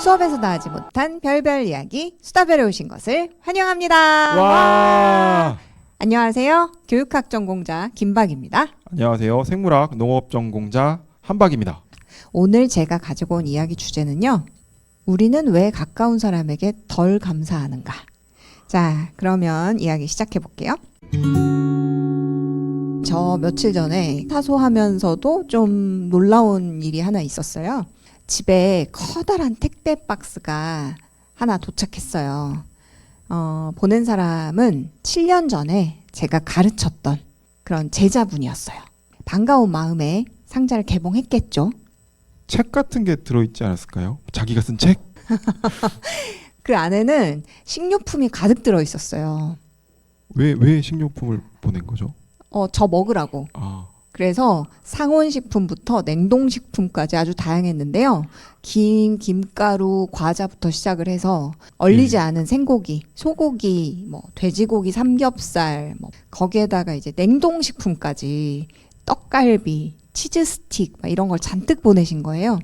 수업에서도 하지 못한 별별 이야기 수다별에 오신 것을 환영합니다. 와. 안녕하세요. 교육학 전공자 김박입니다. 안녕하세요. 생물학 농업 전공자 한박입니다. 오늘 제가 가지고 온 이야기 주제는요. 우리는 왜 가까운 사람에게 덜 감사하는가? 자, 그러면 이야기 시작해 볼게요. 저 며칠 전에 사소하면서도 좀 놀라운 일이 하나 있었어요. 집에 커다란 택배 박스가 하나 도착했어요. 보낸 사람은 7년 전에 제가 가르쳤던 그런 제자분이었어요. 반가운 마음에 상자를 개봉했겠죠. 책 같은 게 들어있지 않았을까요? 자기가 쓴 책? 그 안에는 식료품이 가득 들어 있었어요. 왜 식료품을 보낸 거죠? 저 먹으라고. 그래서 상온식품부터 냉동식품까지 아주 다양했는데요. 김가루, 과자부터 시작을 해서 얼리지 않은 생고기, 소고기, 돼지고기, 삼겹살, 거기에다가 이제 냉동식품까지 떡갈비, 치즈 스틱 이런 걸 잔뜩 보내신 거예요.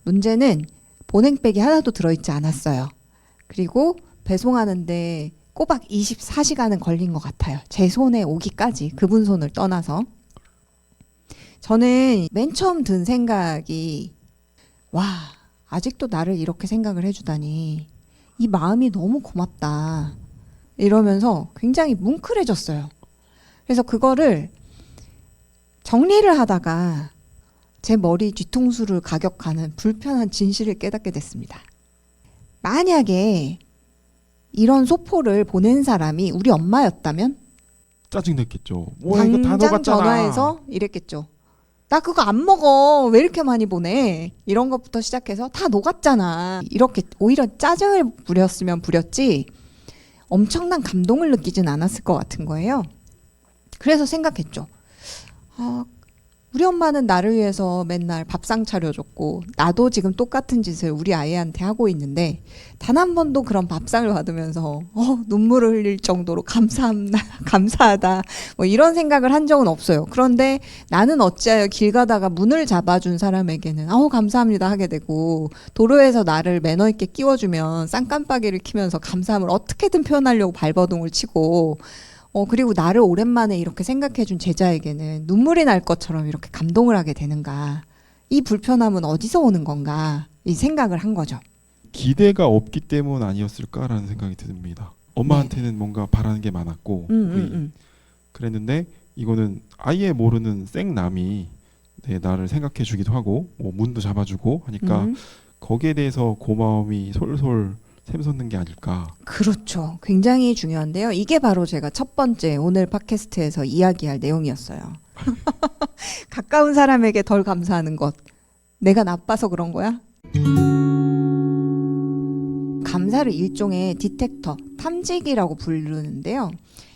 문제는 보냉백이 하나도 들어있지 않았어요. 그리고 배송하는데 꼬박 24시간은 걸린 것 같아요. 제 손에 오기까지, 그분 손을 떠나서. 저는 맨 처음 든 생각이 와, 아직도 나를 이렇게 생각을 해주다니 이 마음이 너무 고맙다 이러면서 굉장히 뭉클해졌어요. 그래서 그거를 정리를 하다가 제 머리 뒤통수를 가격하는 불편한 진실을 깨닫게 됐습니다. 만약에 이런 소포를 보낸 사람이 우리 엄마였다면 짜증냈겠죠. 이거 다 당장 녹았잖아. 전화해서 이랬겠죠. 나 그거 안 먹어. 왜 이렇게 많이 보내? 이런 것부터 시작해서 다 녹았잖아. 이렇게 오히려 짜증을 부렸으면 부렸지 엄청난 감동을 느끼진 않았을 것 같은 거예요. 그래서 생각했죠. 우리 엄마는 나를 위해서 맨날 밥상 차려줬고 나도 지금 똑같은 짓을 우리 아이한테 하고 있는데 단 한 번도 그런 밥상을 받으면서 눈물을 흘릴 정도로 감사하다 이런 생각을 한 적은 없어요. 그런데 나는 어찌하여 길 가다가 문을 잡아준 사람에게는 감사합니다 하게 되고 도로에서 나를 매너 있게 끼워주면 쌍깜빡이를 키면서 감사함을 어떻게든 표현하려고 발버둥을 치고 그리고 나를 오랜만에 이렇게 생각해준 제자에게는 눈물이 날 것처럼 이렇게 감동을 하게 되는가. 이 불편함은 어디서 오는 건가. 이 생각을 한 거죠. 기대가 없기 때문 아니었을까라는 생각이 듭니다. 엄마한테는 뭔가 바라는 게 많았고 그랬는데 이거는 아예 모르는 생남이 나를 생각해 주기도 하고 문도 잡아주고 하니까 거기에 대해서 고마움이 솔솔 샘솟는 게 아닐까. 그렇죠. 굉장히 중요한데요. 이게 바로 제가 첫 번째 오늘 팟캐스트에서 이야기할 내용이었어요. 가까운 사람에게 덜 감사하는 것. 내가 나빠서 그런 거야? 감사를 일종의 디텍터, 탐지기라고 부르는데요.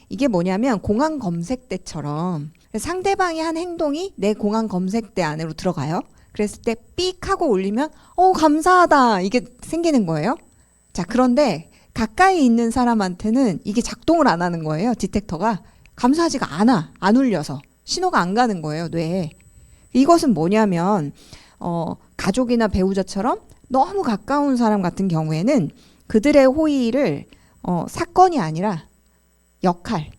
이게 뭐냐면 공항 검색대처럼 상대방이 한 행동이 내 공항 검색대 안으로 들어가요. 그랬을 때 삑 하고 올리면 감사하다 이게 생기는 거예요. 자, 그런데 가까이 있는 사람한테는 이게 작동을 안 하는 거예요. 디텍터가 감사하지가 않아. 안 울려서 신호가 안 가는 거예요, 뇌에. 이것은 뭐냐면 가족이나 배우자처럼 너무 가까운 사람 같은 경우에는 그들의 호의를 사건이 아니라 역할,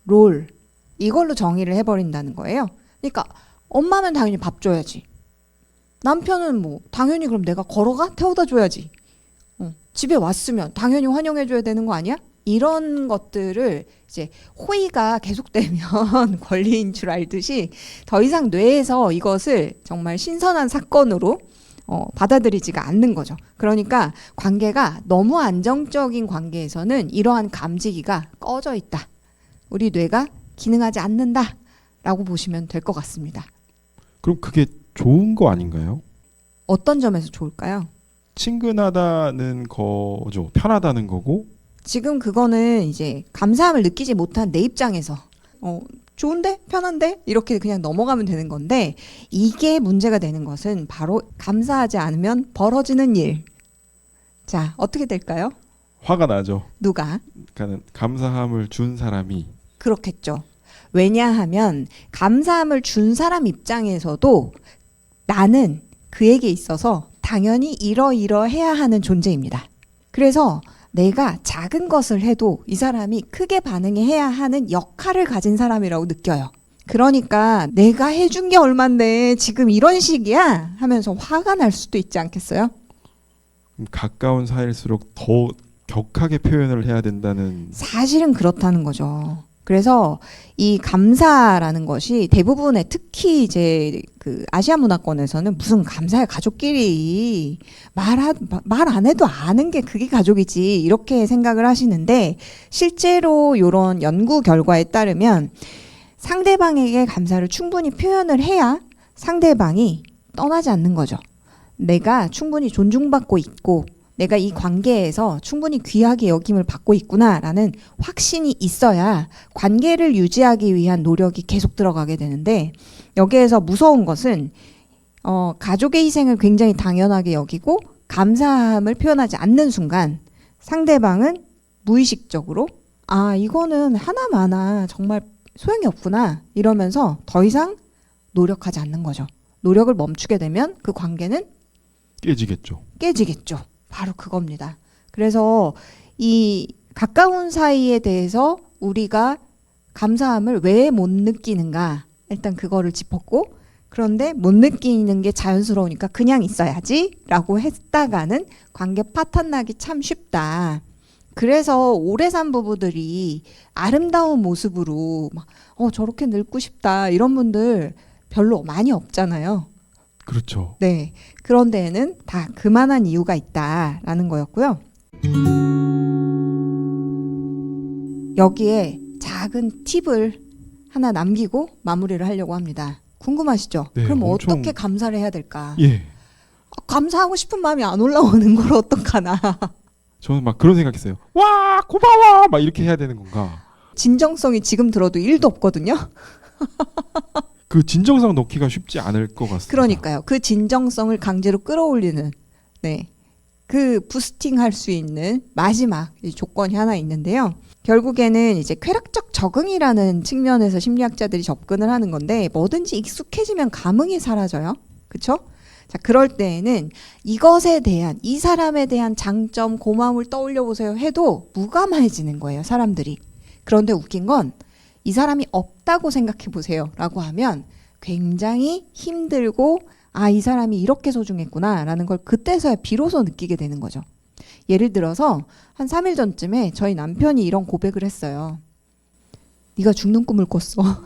롤 이걸로 정의를 해버린다는 거예요. 그러니까 엄마면 당연히 밥 줘야지. 남편은 당연히 그럼 내가 걸어가? 태워다 줘야지. 집에 왔으면 당연히 환영해줘야 되는 거 아니야? 이런 것들을 이제 호의가 계속되면 권리인 줄 알듯이 더 이상 뇌에서 이것을 정말 신선한 사건으로 받아들이지가 않는 거죠. 그러니까 관계가 너무 안정적인 관계에서는 이러한 감지기가 꺼져 있다. 우리 뇌가 기능하지 않는다. 라고 보시면 될 것 같습니다. 그럼 그게 좋은 거 아닌가요? 어떤 점에서 좋을까요? 친근하다는 거죠. 편하다는 거고. 지금 그거는 이제 감사함을 느끼지 못한 내 입장에서 좋은데? 편한데? 이렇게 그냥 넘어가면 되는 건데 이게 문제가 되는 것은 바로 감사하지 않으면 벌어지는 일. 자, 어떻게 될까요? 화가 나죠. 누가? 그러니까 감사함을 준 사람이. 그렇겠죠. 왜냐하면 감사함을 준 사람 입장에서도 나는 그에게 있어서 당연히 이러이러해야 하는 존재입니다. 그래서 내가 작은 것을 해도 이 사람이 크게 반응해야 하는 역할을 가진 사람이라고 느껴요. 그러니까 내가 해준 게 얼만데 지금 이런 식이야 하면서 화가 날 수도 있지 않겠어요? 가까운 사이일수록 더 격하게 표현을 해야 된다는. 사실은 그렇다는 거죠. 그래서 이 감사라는 것이 대부분의 특히 이제 그 아시아 문화권에서는 무슨 감사해 가족끼리 말 안 해도 아는 게 그게 가족이지 이렇게 생각을 하시는데 실제로 이런 연구 결과에 따르면 상대방에게 감사를 충분히 표현을 해야 상대방이 떠나지 않는 거죠. 내가 충분히 존중받고 있고 내가 이 관계에서 충분히 귀하게 여김을 받고 있구나라는 확신이 있어야 관계를 유지하기 위한 노력이 계속 들어가게 되는데 여기에서 무서운 것은 가족의 희생을 굉장히 당연하게 여기고 감사함을 표현하지 않는 순간 상대방은 무의식적으로 이거는 하나마나 정말 소용이 없구나 이러면서 더 이상 노력하지 않는 거죠. 노력을 멈추게 되면 그 관계는 깨지겠죠. 바로 그겁니다. 그래서 이 가까운 사이에 대해서 우리가 감사함을 왜 못 느끼는가 일단 그거를 짚었고 그런데 못 느끼는 게 자연스러우니까 그냥 있어야지 라고 했다가는 관계 파탄나기 참 쉽다. 그래서 오래 산 부부들이 아름다운 모습으로 막 저렇게 늙고 싶다 이런 분들 별로 많이 없잖아요. 그렇죠. 네. 그런 데에는 다 그만한 이유가 있다라는 거였고요. 여기에 작은 팁을 하나 남기고 마무리를 하려고 합니다. 궁금하시죠? 네, 그럼 엄청... 어떻게 감사를 해야 될까? 예. 감사하고 싶은 마음이 안 올라오는 걸 어떡하나. 저는 막 그런 생각했어요. 와 고마워 막 이렇게 해야 되는 건가? 진정성이 지금 들어도 1도 없거든요. 그 진정성 넣기가 쉽지 않을 것 같습니다. 그러니까요. 그 진정성을 강제로 끌어올리는 그 부스팅할 수 있는 마지막 조건이 하나 있는데요. 결국에는 이제 쾌락적 적응이라는 측면에서 심리학자들이 접근을 하는 건데 뭐든지 익숙해지면 감흥이 사라져요. 그렇죠? 자, 그럴 때에는 이것에 대한 이 사람에 대한 장점, 고마움을 떠올려 보세요 해도 무감해지는 거예요, 사람들이. 그런데 웃긴 건 이 사람이 없다고 생각해 보세요 라고 하면 굉장히 힘들고 이 사람이 이렇게 소중했구나 라는 걸 그때서야 비로소 느끼게 되는 거죠. 예를 들어서 한 3일 전쯤에 저희 남편이 이런 고백을 했어요. 네가 죽는 꿈을 꿨어.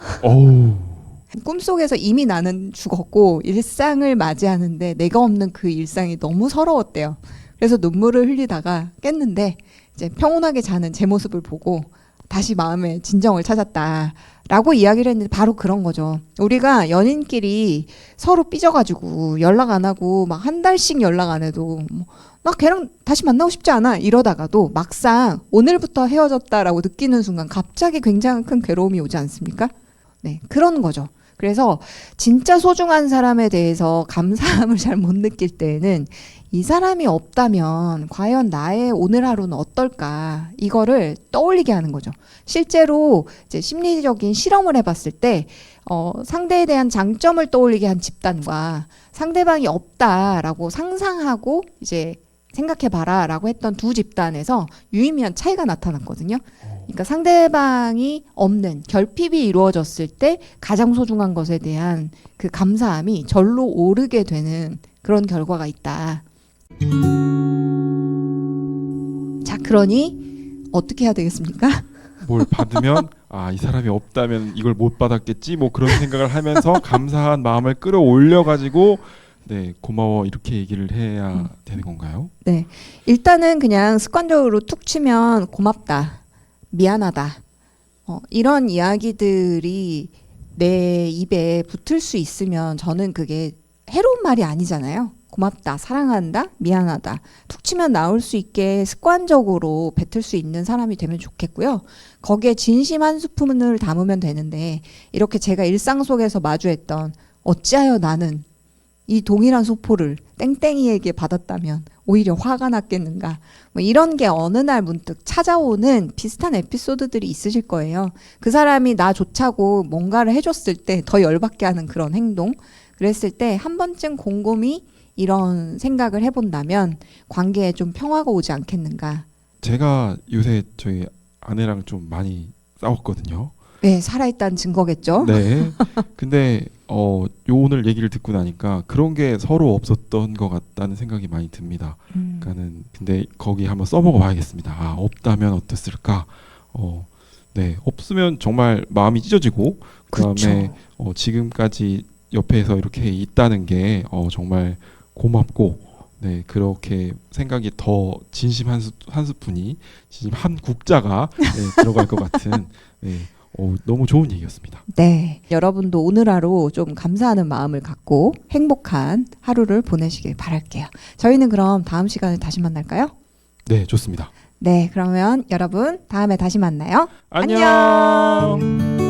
꿈속에서 이미 나는 죽었고 일상을 맞이하는데 내가 없는 그 일상이 너무 서러웠대요. 그래서 눈물을 흘리다가 깼는데 이제 평온하게 자는 제 모습을 보고 다시 마음의 진정을 찾았다라고 이야기를 했는데 바로 그런 거죠. 우리가 연인끼리 서로 삐져가지고 연락 안 하고 막 한 달씩 연락 안 해도 나 걔랑 다시 만나고 싶지 않아 이러다가도 막상 오늘부터 헤어졌다라고 느끼는 순간 갑자기 굉장히 큰 괴로움이 오지 않습니까? 네, 그런 거죠. 그래서 진짜 소중한 사람에 대해서 감사함을 잘 못 느낄 때에는 이 사람이 없다면 과연 나의 오늘 하루는 어떨까 이거를 떠올리게 하는 거죠. 실제로 이제 심리적인 실험을 해봤을 때 상대에 대한 장점을 떠올리게 한 집단과 상대방이 없다라고 상상하고 이제 생각해봐라 라고 했던 두 집단에서 유의미한 차이가 나타났거든요. 그러니까 상대방이 없는 결핍이 이루어졌을 때 가장 소중한 것에 대한 그 감사함이 절로 오르게 되는 그런 결과가 있다. 자, 그러니 어떻게 해야 되겠습니까? 뭘 받으면 이 사람이 없다면 이걸 못 받았겠지 뭐 그런 생각을 하면서 감사한 마음을 끌어올려 가지고 고마워 이렇게 얘기를 해야 되는 건가요? 네, 일단은 그냥 습관적으로 툭 치면 고맙다, 미안하다 이런 이야기들이 내 입에 붙을 수 있으면 저는 그게 해로운 말이 아니잖아요. 고맙다, 사랑한다, 미안하다 툭 치면 나올 수 있게 습관적으로 뱉을 수 있는 사람이 되면 좋겠고요. 거기에 진심 한 스푼을 담으면 되는데 이렇게 제가 일상 속에서 마주했던 어찌하여 나는 이 동일한 소포를 땡땡이에게 받았다면 오히려 화가 났겠는가 뭐 이런 게 어느 날 문득 찾아오는 비슷한 에피소드들이 있으실 거예요. 그 사람이 나 좋자고 뭔가를 해줬을 때 더 열받게 하는 그런 행동 그랬을 때 한 번쯤 곰곰이 이런 생각을 해본다면 관계에 좀 평화가 오지 않겠는가. 제가 요새 저희 아내랑 좀 많이 싸웠거든요. 네, 살아있다는 증거겠죠. 네. 근데 요 오늘 얘기를 듣고 나니까 그런 게 서로 없었던 것 같다는 생각이 많이 듭니다. 그러니까는 근데 거기 한번 써보고 봐야겠습니다. 아, 없다면 어땠을까? 네, 없으면 정말 마음이 찢어지고 그다음에 지금까지 옆에서 이렇게 있다는 게 정말 고맙고 네, 그렇게 생각이 더 진심 한 스푼이 진심 한 국자가 네, 들어갈 것 같은 네, 너무 좋은 얘기였습니다. 네, 여러분도 오늘 하루 좀 감사하는 마음을 갖고 행복한 하루를 보내시길 바랄게요. 저희는 그럼 다음 시간에 다시 만날까요? 네, 좋습니다. 네, 그러면 여러분 다음에 다시 만나요. 안녕.